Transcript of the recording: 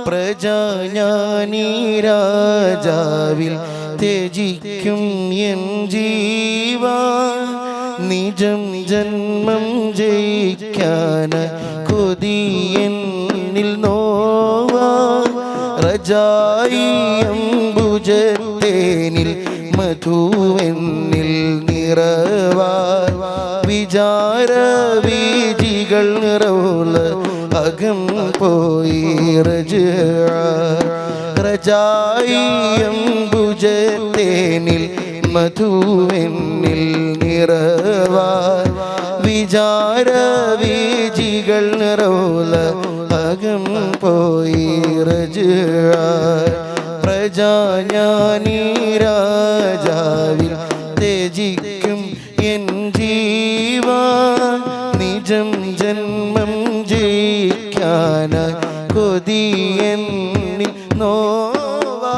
പ്രജാജ്ഞാനി രാജാവിൽ ത്യജിക്കും N ജീവ നിജം ജന്മം ജയിക്കാൻ കൊതിയെന്നിൽ നോവാ റജായിയം ഭുജത്തേനിൽ മധുവെന്നിൽ നിറവാ വിചാര വീജികൾ നിറവുള്ള അകം പോയി റജായിയം ഭുജത്തേനിൽ മധുവെന്നിൽ നിറവാ വിചാര വീജികൾ നിറവുള്ള അകം പോയി പ്രജാജ്ഞാനി രാജാവിൽ ത്യജിക്കും എൻ ജീവ നിജം ജന്മം ജയിക്കാൻ കൊതിയെന്നിൽ നോവാ